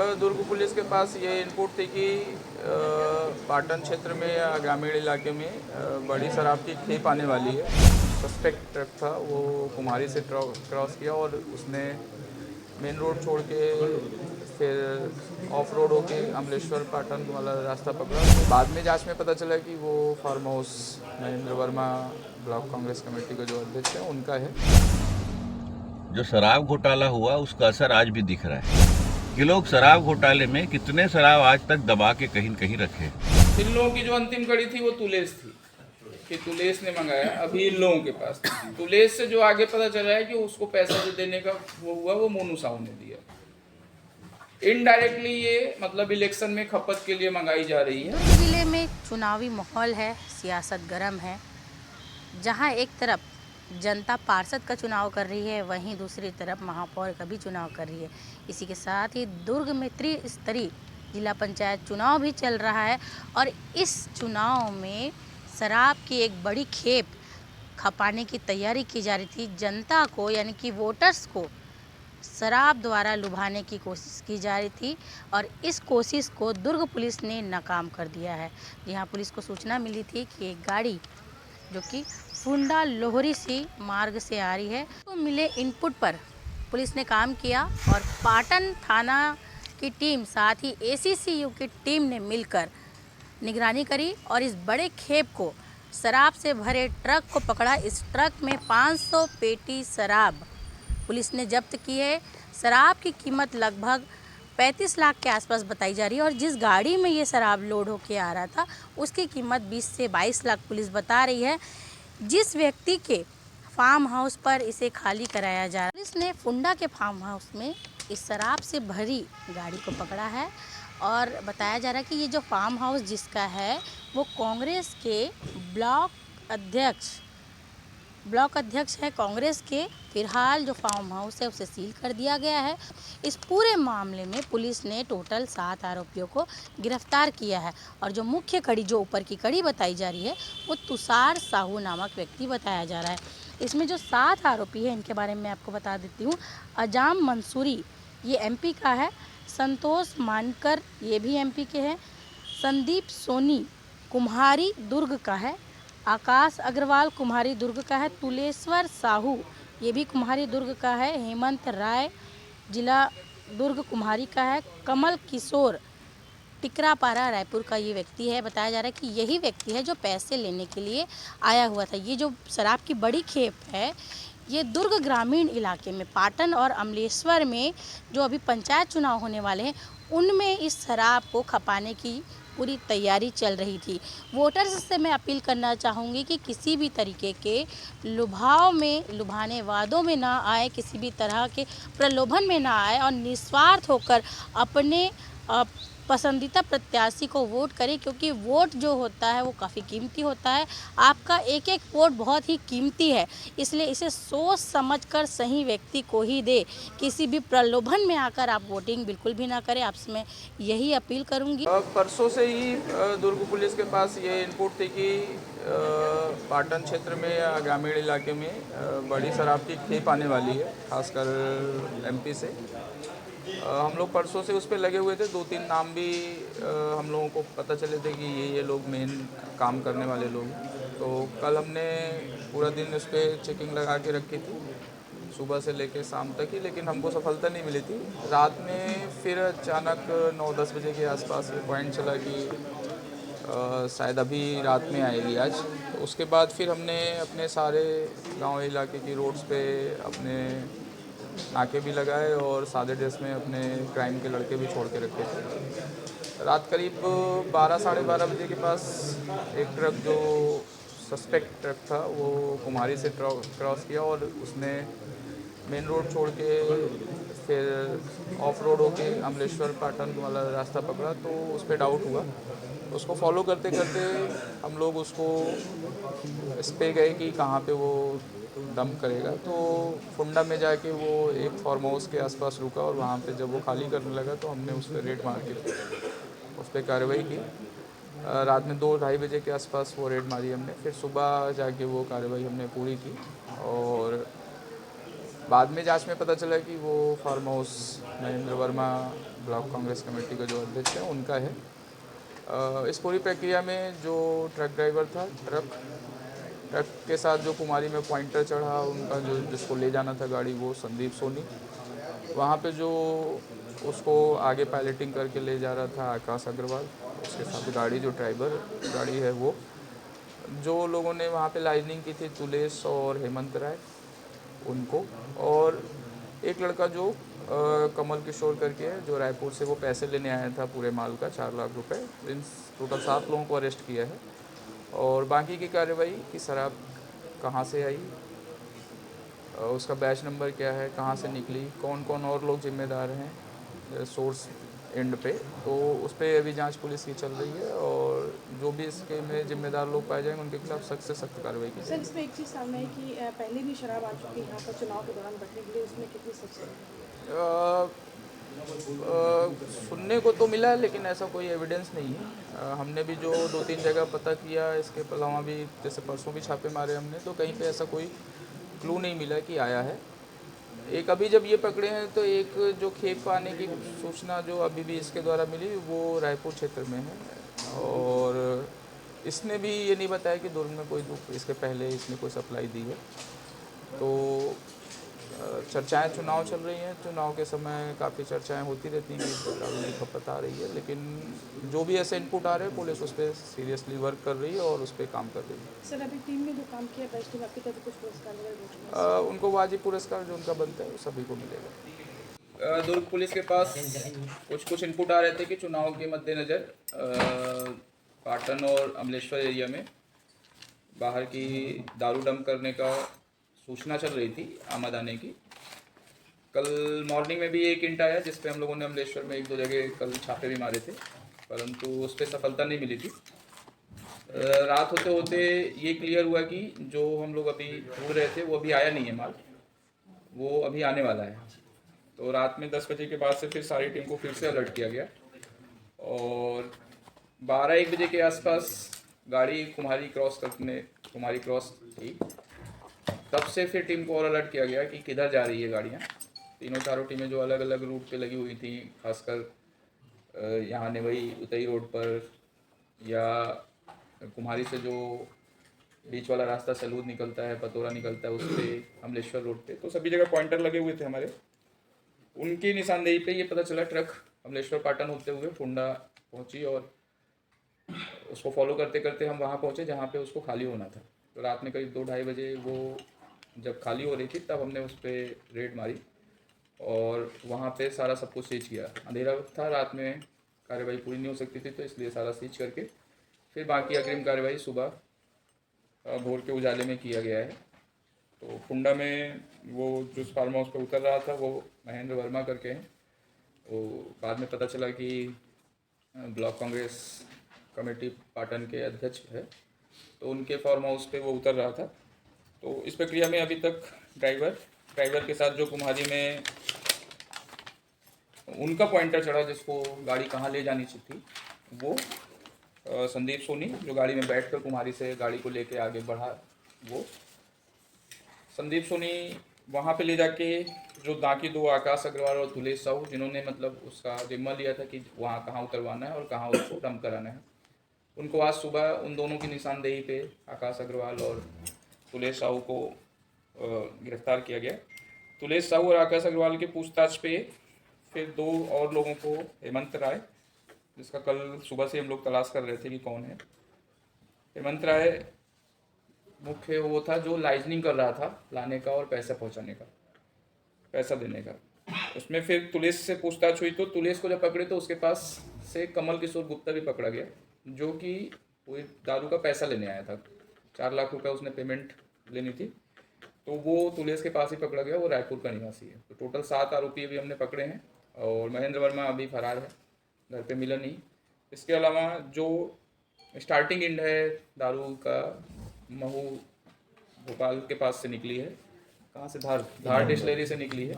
दुर्ग police के पास ये input थी कि पाटन क्षेत्र में या ग्रामीण इलाके में बड़ी शराब की खेप आने वाली है। सस्पेक्ट ट्रक था, वो कुम्हारी से क्रॉस किया और उसने मेन रोड छोड़ के फिर ऑफ रोड होके अमलेश्वर पाटन वाला रास्ता पकड़ा। बाद में जांच में पता चला कि वो farm house Mahendra Verma block Congress committee का जो अध्यक्ष है उनका है। जो शराब घोटाला हुआ उसका असर आज भी दिख रहा है कि लोग शराब घोटाले में कितने शराब आज तक दबा के कहीं कहीं रखे। इन लोगों की जो अंतिम कड़ी थी वो तुलेस थी कि तुलेस ने मंगाया। अभी इन लोगों के पास तुलेस से जो आगे पता चला है कि उसको पैसा जो देने का वो हुआ वो मोनू साहू ने दिया। इनडायरेक्टली ये मतलब इलेक्शन में खपत के लिए मंगाई जा रही है। दुर्ग जिले में चुनावी माहौल है, सियासत गर्म है। जहां एक तरफ जनता पार्षद का चुनाव कर रही है, वहीं दूसरी तरफ महापौर का भी चुनाव कर रही है। इसी के साथ ही दुर्ग में त्रिस्तरीय जिला पंचायत चुनाव भी चल रहा है और इस चुनाव में शराब की एक बड़ी खेप खपाने की तैयारी की जा रही थी। जनता को यानी कि वोटर्स को शराब द्वारा लुभाने की कोशिश की जा रही थी और इस कोशिश को दुर्ग पुलिस ने नाकाम कर दिया है। यहाँ पुलिस को सूचना मिली थी कि एक गाड़ी जो कि फुंडा लोहरी सी मार्ग से आ रही है, तो मिले इनपुट पर पुलिस ने काम किया और पाटन थाना की टीम साथ ही एसीसीयू की टीम ने मिलकर निगरानी करी और इस बड़े खेप को शराब से भरे ट्रक को पकड़ा। इस ट्रक में 500 पेटी शराब पुलिस ने जब्त की है। शराब की कीमत लगभग 35 लाख के आसपास बताई जा रही है और जिस गाड़ी में ये शराब लोड होके आ रहा था उसकी कीमत 20 से 22 लाख पुलिस बता रही है। जिस व्यक्ति के फार्म हाउस पर इसे खाली कराया जा रहा है, पुलिस ने फुंडा के फार्म हाउस में इस शराब से भरी गाड़ी को पकड़ा है और बताया जा रहा है कि ये जो फार्म हाउस जिसका है वो कांग्रेस के ब्लॉक अध्यक्ष है कांग्रेस के। फिलहाल जो फार्म हाउस है उसे सील कर दिया गया है। इस पूरे मामले में पुलिस ने टोटल 7 आरोपियों को गिरफ्तार किया है और जो मुख्य कड़ी जो ऊपर की कड़ी बताई जा रही है वो तुषार साहू नामक व्यक्ति बताया जा रहा है। इसमें जो 7 आरोपी है इनके बारे में आपको बता देती हूँ। अजाम मंसूरी ये एमपी का है, संतोष मानकर ये भी एमपी के हैं, संदीप सोनी कुम्हारी दुर्ग का है, आकाश अग्रवाल कुम्हारी दुर्ग का है, तुलेश्वर साहू ये भी कुम्हारी दुर्ग का है, हेमंत राय जिला दुर्ग कुम्हारी का है, कमल किशोर टिकरापारा रायपुर का ये व्यक्ति है। बताया जा रहा है कि यही व्यक्ति है जो पैसे लेने के लिए आया हुआ था। ये जो शराब की बड़ी खेप है ये दुर्ग ग्रामीण इलाके में पाटन और अमलेश्वर में जो अभी पंचायत चुनाव होने वाले हैं उनमें इस शराब को खपाने की पूरी तैयारी चल रही थी। वोटर्स से मैं अपील करना चाहूँगी कि किसी भी तरीके के लुभाने वादों में ना आए, किसी भी तरह के प्रलोभन में ना आए और निस्वार्थ होकर अपने पसंदीदा प्रत्याशी को वोट करें, क्योंकि वोट जो होता है वो काफ़ी कीमती होता है। आपका एक एक वोट बहुत ही कीमती है, इसलिए इसे सोच समझकर सही व्यक्ति को ही दे। किसी भी प्रलोभन में आकर आप वोटिंग बिल्कुल भी ना करें। आपसे मैं यही अपील करूंगी। परसों से ही दुर्ग पुलिस के पास ये इनपुट थी कि पाटन क्षेत्र में या ग्रामीण इलाके में बड़ी शराब की खेप आने वाली है, खासकर एमपी से। हम लोग परसों से उस पर लगे हुए थे। 2-3 नाम भी हम लोगों को पता चले थे कि ये लोग मेन काम करने वाले लोग हैं। तो कल हमने पूरा दिन उस पर चेकिंग लगा के रखी थी, सुबह से लेके शाम तक ही, लेकिन हमको सफलता नहीं मिली थी। रात में फिर अचानक 9-10 बजे के आसपास ये पॉइंट चला कि शायद अभी रात में आएगी आज। तो उसके बाद फिर हमने अपने सारे गांव इलाके की रोड्स पे अपने नाके भी लगाए और सादे ड्रेस में अपने क्राइम के लड़के भी छोड़ के रखे थे। रात करीब 12-12:30 बजे के पास एक ट्रक जो सस्पेक्ट ट्रक था वो कुम्हारी से क्रॉस किया और उसने मेन रोड छोड़ के फिर ऑफ रोड होके अमलेश्वर पाटन वाला रास्ता पकड़ा। तो उस पर डाउट हुआ, उसको फॉलो करते करते हम लोग उसको इस पे गए कि कहाँ पे वो डंप करेगा। तो फुंडा में जाके वो एक फार्म हाउस के आसपास रुका और वहाँ पे जब वो खाली करने लगा तो हमने उस पर रेड मार के उस पर कार्रवाई की। रात में 2-2:30 बजे के आसपास वो रेड मारी हमने। फिर सुबह जाके वो कार्रवाई हमने पूरी की और बाद में जांच में पता चला कि वो farm house Mahendra Verma block Congress committee का जो अध्यक्ष है उनका है। इस पूरी प्रक्रिया में जो ट्रक ड्राइवर था, ट्रक के साथ जो कुमारी में पॉइंटर चढ़ा, उनका जो जिसको ले जाना था गाड़ी, वो संदीप सोनी। वहाँ पे जो उसको आगे पायलटिंग करके ले जा रहा था आकाश अग्रवाल, उसके साथ गाड़ी जो ड्राइवर गाड़ी है वो। जो लोगों ने वहाँ पे लाइजनिंग की थी, तुलेश और हेमंत राय, उनको। और एक लड़का जो कमल किशोर करके है, जो रायपुर से वो पैसे लेने आया था पूरे माल का 4 लाख रुपए। इन टोटल 7 लोगों को अरेस्ट किया है। और बाकी की कार्रवाई कि शराब कहाँ से आई, उसका बैच नंबर क्या है, कहाँ से निकली, कौन कौन और लोग जिम्मेदार हैं सोर्स एंड पे, तो उस पर अभी जांच पुलिस की चल रही है। और जो भी इसके में जिम्मेदार लोग पाए जाएंगे उनके खिलाफ सख्त से सख्त कार्रवाई की सर, जाएगी। इसमें एक चीज़ सामने आई कि पहले भी शराब आ चुकी है यहाँ पर चुनाव के दौरान बढ़ने के लिए, उसमें कितनी सच है? सुनने को तो मिला है, लेकिन ऐसा कोई एविडेंस नहीं है। हमने भी जो 2-3 जगह पता किया, इसके अलावा भी जैसे परसों भी छापे मारे हमने, तो कहीं पे ऐसा कोई क्लू नहीं मिला कि आया है। एक अभी जब ये पकड़े हैं तो एक जो खेप आने की सूचना जो अभी भी इसके द्वारा मिली, वो रायपुर क्षेत्र में है। और इसने भी ये नहीं बताया कि दुर्ग में कोई इसके पहले इसने कोई सप्लाई दी है। तो चर्चाएं चुनाव चल रही हैं, चुनाव के समय काफ़ी चर्चाएं होती रहती हैं कि दारू की खपत आ रही है, लेकिन जो भी ऐसे इनपुट आ रहे हैं पुलिस उस पर सीरियसली वर्क कर रही है और उस पर काम कर रही है। सर, अभी टीम ने जो काम किया, बेस्ट टीम आपकी तरफ कुछ पुरस्कार वगैरह घोषणा है? उनको वाजिब पुरस्कार जो उनका बनता है वो सभी को मिलेगा। दुर्ग पुलिस के पास कुछ इनपुट आ रहे थे कि चुनाव के मद्देनज़र पाटन और अमलेश्वर एरिया में बाहर की दारू डंप करने का सूचना चल रही थी, आमद आने की। कल मॉर्निंग में भी एक इंट आया जिस पे हम लोगों ने अमलेश्वर में 1-2 जगह कल छापे भी मारे थे, परंतु उस पर सफलता नहीं मिली थी। रात होते होते ये क्लियर हुआ कि जो हम लोग अभी ढूंढ रहे थे वो अभी आया नहीं है माल, वो अभी आने वाला है। तो रात में 10 बजे के बाद से फिर सारी टीम को फिर से अलर्ट किया गया और 12-1 बजे के आसपास गाड़ी कुम्हारी क्रॉस थी, तब से फिर टीम को और अलर्ट किया गया कि किधर जा रही है गाड़ियाँ। तीनों चारों टीमें जो अलग अलग रूट पे लगी हुई थी, खासकर यहाँ नेवई उतई रोड पर या कुम्हारी से जो बीच वाला रास्ता सलूद निकलता है, पतोरा निकलता है, उस पर अमलेश्वर रोड पे, तो सभी जगह पॉइंटर लगे हुए थे हमारे। उनकी निशानदेही पे ये पता चला ट्रक अमलेश्वर पाटन होते हुए फुंडा पहुंची और उसको फॉलो करते करते हम वहाँ पहुँचे जहाँ पे उसको खाली होना था। तो रात में करीब 2-2:30 बजे वो जब खाली हो रही थी तब हमने उस पर रेड मारी और वहाँ पे सारा सब कुछ सीज किया। अंधेरा था, रात में कार्रवाई पूरी नहीं हो सकती थी, तो इसलिए सारा सीज करके फिर बाकी अग्रिम कार्रवाई सुबह भोर के उजाले में किया गया है। तो फुंडा में वो जो फार्म हाउस पर उतर रहा था वो महेंद्र वर्मा करके हैं। वो बाद में पता चला कि ब्लॉक कांग्रेस कमेटी पाटन के अध्यक्ष है, तो उनके फार्म हाउस पे वो उतर रहा था। तो इस प्रक्रिया में अभी तक ड्राइवर के साथ जो कुम्हारी में उनका पॉइंटर चढ़ा जिसको गाड़ी कहाँ ले जानी थी, वो संदीप सोनी, जो गाड़ी में बैठकर कुम्हारी से गाड़ी को लेके आगे बढ़ा, वो संदीप सोनी वहाँ पे ले जाके जो बाकी 2 आकाश अग्रवाल और तुलेश साहू, जिन्होंने मतलब उसका जिम्मा लिया था कि वहाँ कहाँ उतरवाना है और कहाँ उसको डंप कराना है, उनको आज सुबह उन दोनों की निशानदेही पे आकाश अग्रवाल और तुलेश साहू को गिरफ्तार किया गया। तुलेश साहू और आकाश अग्रवाल के पूछताछ पे फिर 2 और लोगों को, हेमंत राय, जिसका कल सुबह से हम लोग तलाश कर रहे थे कि कौन है। हेमंत राय मुख्य वो था जो लाइजनिंग कर रहा था लाने का और पैसा पहुंचाने का, पैसा देने का। उसमें फिर तुलेश से पूछताछ हुई तो तुलेश को जब पकड़े तो उसके पास से कमल किशोर गुप्ता भी पकड़ा गया, जो कि कोई दारू का पैसा लेने आया था। 4 लाख रुपए उसने पेमेंट लेनी थी, तो वो तुलेश के पास ही पकड़ा गया। वो रायपुर का निवासी है। तो टोटल 7 आरोपी अभी हमने पकड़े हैं और महेंद्र वर्मा अभी फरार है, घर पे मिला नहीं। इसके अलावा जो स्टार्टिंग इंड है दारू का, महू भोपाल के पास से निकली है, कहाँ से, धार डिस्टिलरी से निकली है।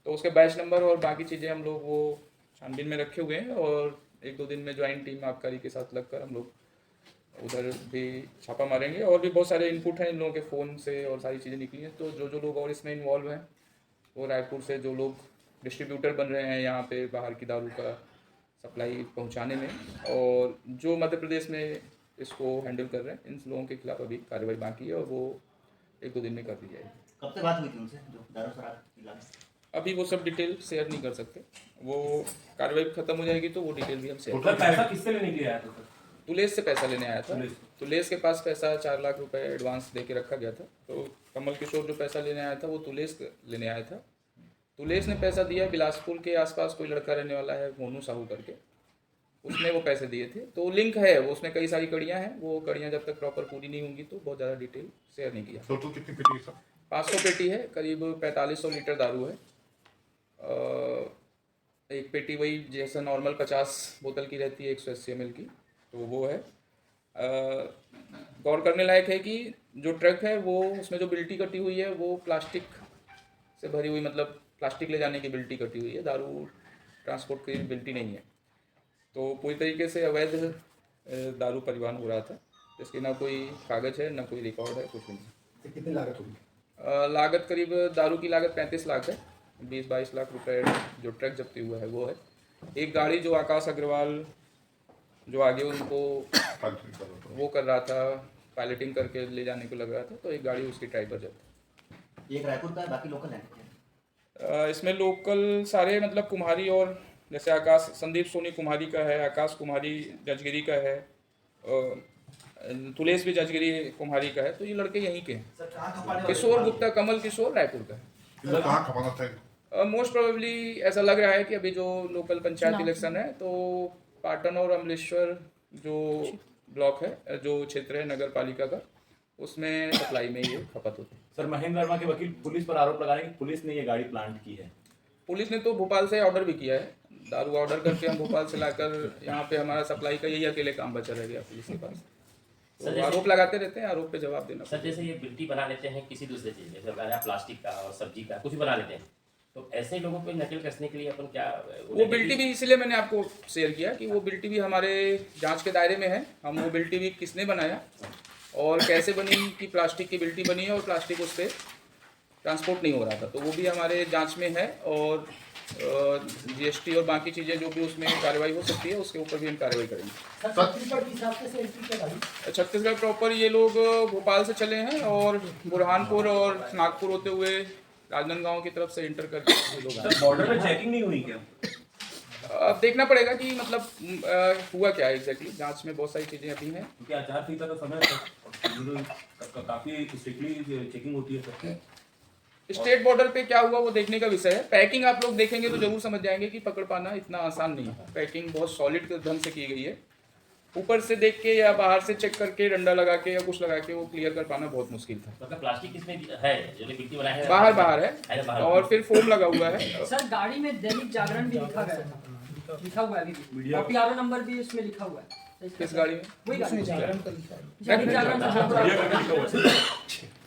तो उसके बैच नंबर और बाकी चीज़ें हम लोग वो छानबीन में रखे हुए हैं और 1-2 दिन में ज्वाइंट टीम आबकारी के साथ लगकर हम लोग उधर भी छापा मारेंगे। और भी बहुत सारे इनपुट हैं इन लोगों के फ़ोन से और सारी चीज़ें निकली हैं। तो जो लोग और इसमें इन्वॉल्व हैं, वो रायपुर से जो लोग डिस्ट्रीब्यूटर बन रहे हैं यहाँ पे बाहर की दारू का सप्लाई पहुँचाने में, और जो मध्य प्रदेश में इसको हैंडल कर रहे हैं, इन लोगों के खिलाफ अभी कार्रवाई बाकी है और वो 1-2 दिन में कर दी जाएगी। कब से बात हुई थी उनसे जो दारू शराब खिलाफ? अभी वो सब डिटेल शेयर नहीं कर सकते, वो कार्रवाई खत्म हो जाएगी तो वो डिटेल भी हम शेयर सर पैसा किससे लेने के लिए आया था सर? तुलेश से पैसा लेने आया था। तुलेश के पास पैसा 4 लाख रुपए एडवांस दे के रखा गया था, तो कमल किशोर जो पैसा लेने आया था वो तुलेश लेने आया था। तुलेश ने पैसा दिया, बिलासपुर के आसपास कोई लड़का रहने वाला है मोनू साहू करके, उसने वो पैसे दिए थे। तो लिंक है वो, उसमें कई सारी कड़ियाँ हैं, वो कड़ियाँ जब तक प्रॉपर पूरी नहीं होंगी तो बहुत ज़्यादा डिटेल शेयर नहीं किया। टोटल कितनी पेटी है सर? 500 पेटी है, करीब 4500 लीटर दारू है। एक पेटी वही जैसा नॉर्मल 50 बोतल की रहती है 180 ml की, तो वो है। गौर करने लायक है कि जो ट्रक है वो, उसमें जो बिल्टी कटी हुई है वो प्लास्टिक से भरी हुई, मतलब प्लास्टिक ले जाने की बिल्टी कटी हुई है, दारू ट्रांसपोर्ट की बिल्टी नहीं है। तो पूरी तरीके से अवैध दारू परिवहन हो रहा था, जिसकी ना कोई कागज़ है ना कोई रिकॉर्ड है, कुछ भी नहीं। कितनी लागत होगी? लागत करीब दारू की लागत 35 लाख है, 20-22 लाख रुपए जो ट्रक जब्ती हुआ है वो है। एक गाड़ी जो आकाश अग्रवाल जो आगे उनको वो कर रहा था, पायलटिंग करके ले जाने को लग रहा था, तो एक गाड़ी उसकी ड्राइवर जब्त। एक रायपुर का है, बाकी लोकल है? इसमें लोकल सारे मतलब कुम्हारी, और जैसे आकाश संदीप सोनी कुम्हारी का है, आकाश कुम्हारी जजगिरी का है, तुलेश भी जजगिरी कुम्हारी का है, तो ये लड़के यहीं के हैं। किशोर गुप्ता, कमल किशोर रायपुर का है। कहाँ खपाना था? मोस्ट प्रोबेबली ऐसा लग रहा है कि अभी जो लोकल पंचायत इलेक्शन है तो पाटन और अमलेश्वर जो ब्लॉक है, जो क्षेत्र है नगर पालिका का, उसमें सप्लाई में ये खपत होती है। सर महेंद्र वर्मा के वकील पुलिस पर आरोप लगा रहे हैं कि पुलिस ने ये गाड़ी प्लांट की है। पुलिस ने तो भोपाल से ऑर्डर भी किया है, दारू ऑर्डर करके हम भोपाल से लाकर यहाँ पे हमारा सप्लाई का यही अकेले काम बचा रह गया पुलिस के पास। तो आरोप लगाते रहते हैं, आरोप पे जवाब देना। सर जैसे ये बिल्टी बना लेते हैं किसी दूसरे चीज़, जैसे बना प्लास्टिक का और सब्जी का कुछ भी बना लेते हैं, तो ऐसे लोगों पे नकल कसने के लिए अपन क्या वो बिल्टी भी, इसीलिए मैंने आपको शेयर किया कि वो बिल्टी भी हमारे जांच के दायरे में है। हम वो बिल्टी भी किसने बनाया और कैसे बनी, कि प्लास्टिक की बिल्टी बनी है और प्लास्टिक उस पर ट्रांसपोर्ट नहीं हो रहा था, तो वो भी हमारे जांच में है। और जीएसटी और बाकी चीज़ें जो भी उसमें कार्रवाई हो सकती है उसके ऊपर भी हम कार्रवाई करेंगे। छत्तीसगढ़ प्रॉपर ये लोग भोपाल से चले हैं और बुरहानपुर और नागपुर होते हुए राजनांदगांव की तरफ से इंटर करके ये लोग आए। बॉर्डर पे चेकिंग नहीं हुई क्या? अब देखना पड़ेगा कि मतलब हुआ क्या एग्जैक्टली, जांच में बहुत सारी चीज़ें अभी हैं। क्योंकि आचार संहिता का समय काफी स्ट्रिक्टली चेकिंग होती है सर। स्टेट बॉर्डर पे क्या हुआ वो देखने का विषय है। पैकिंग आप लोग देखेंगे तो जरूर समझ जाएंगे कि पकड़ पाना इतना आसान नहीं है। पैकिंग बहुत सॉलिड ढंग से की गई है, ऊपर से देख के या बाहर से चेक करके डंडा लगा के या कुछ लगा के वो क्लियर कर पाना बहुत मुश्किल था। मतलब प्लास्टिक किसमें है जो बिल्टी बना है? बाहर है और फिर फोम लगा हुआ है। सर गाड़ी में दैनिक जागरण भी लिखा गया है, लिखा हुआ है अभी, और पीआरओ नंबर भी इसमें लिखा हुआ है। किस गाड़ी में? वही गाड़ी दैनिक जागरण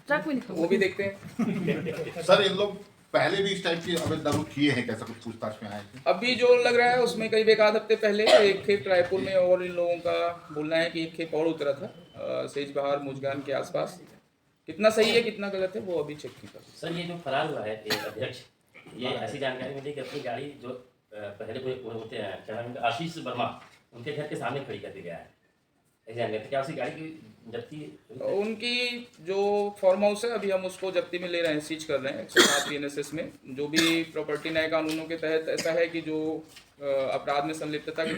ट्रक में लिखा हुआ वो भी देखते हैं। सर इन लोग पहले भी इस टाइप की अवैध दारू किए हैं, कैसा कुछ पूछताछ में आए थे? अभी जो लग रहा है उसमें करीब 1 आध हफ्ते पहले एक खेप रायपुर में, और इन लोगों का बोलना है कि एक खेप और उतरा था सेज बहार मुजगान के आसपास। कितना सही है कितना गलत है वो अभी चेक नहीं कर। सर ये जो फरार हुआ है एक अध्यक्ष, ये ऐसी जानकारी मिली कि अपनी गाड़ी जो पहले कोई होते हैं क्या नाम है, आशीष वर्मा, उनके घर के सामने खड़ी कर दी गया है। क्या उसी गाड़ी की जब्ती? उनकी जो फार्म हाउस है अभी हम उसको जब्ती में ले रहे हैं, सीज कर रहे हैं 107 BNSS में। जो भी प्रॉपर्टी नए कानूनों के तहत ऐसा है कि जो अपराध में संलिप्तता के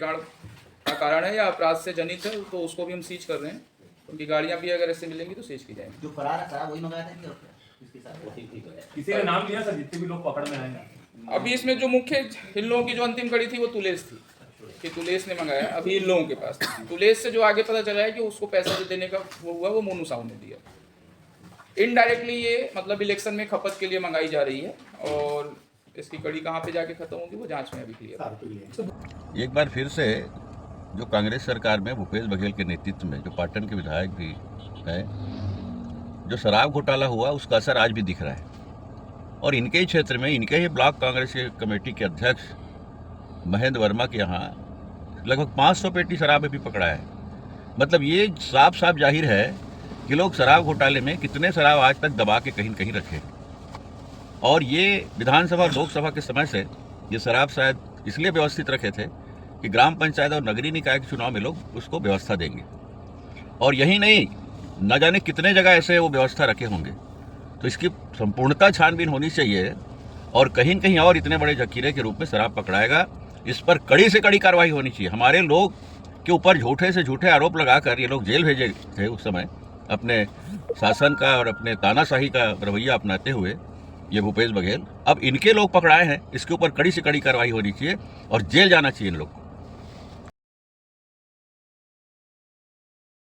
कारण है या अपराध से जनित है, तो उसको भी हम सीज कर रहे हैं। उनकी गाड़ियाँ भी अगर ऐसे मिलेंगी तो सीज की जाएंगी। जो फरार है सारा वही मंगाया था कि और किसके साथ? किसी का नाम लिया सर जितने भी लोग पकड़ में आए हैं? अभी इसमें जो मुख्य इन लोगों की जो अंतिम कड़ी थी वो तुलेश थी, कि तुलेश ने मंगाया। अभी इन लोगों के पास तुलेश से जो आगे पता चला है कि उसको पैसा जो देने का वो हुआ वो मोनू साहू ने दिया। इनडायरेक्टली ये मतलब इलेक्शन में खपत के लिए मंगाई जा रही है, और इसकी कड़ी कहाँ पे जाके खत्म होगी वो जांच में अभी क्लियर। एक बार फिर से जो कांग्रेस सरकार में भूपेश बघेल के नेतृत्व में जो पाटन के विधायक भी हैं, जो शराब घोटाला हुआ उसका असर आज भी दिख रहा है। और इनके ही क्षेत्र में इनके ही ब्लॉक कांग्रेस के कमेटी के अध्यक्ष महेंद्र वर्मा के यहाँ लगभग 500 पेटी शराब भी पकड़ा है। मतलब ये साफ साफ जाहिर है कि लोग शराब घोटाले में कितने शराब आज तक दबा के कहीं न कहीं रखे। और ये विधानसभा और लोकसभा के समय से ये शराब शायद इसलिए व्यवस्थित रखे थे कि ग्राम पंचायत और नगरीय निकाय के चुनाव में लोग उसको व्यवस्था देंगे, और यही नहीं, न जाने कितने जगह ऐसे वो व्यवस्था रखे होंगे। तो इसकी संपूर्णता छानबीन होनी चाहिए, और कहीं कहीं और इतने बड़े जखीरे के रूप में शराब पकड़ाएगा, इस पर कड़ी से कड़ी कार्रवाई होनी चाहिए। हमारे लोग के ऊपर झूठे से झूठे आरोप लगाकर ये लोग जेल भेजे थे उस समय, अपने शासन का और अपने तानाशाही का रवैया अपनाते हुए ये भूपेश बघेल। अब इनके लोग पकड़ाए हैं, इसके ऊपर कड़ी से कड़ी कार्रवाई होनी चाहिए और जेल जाना चाहिए इन लोग को।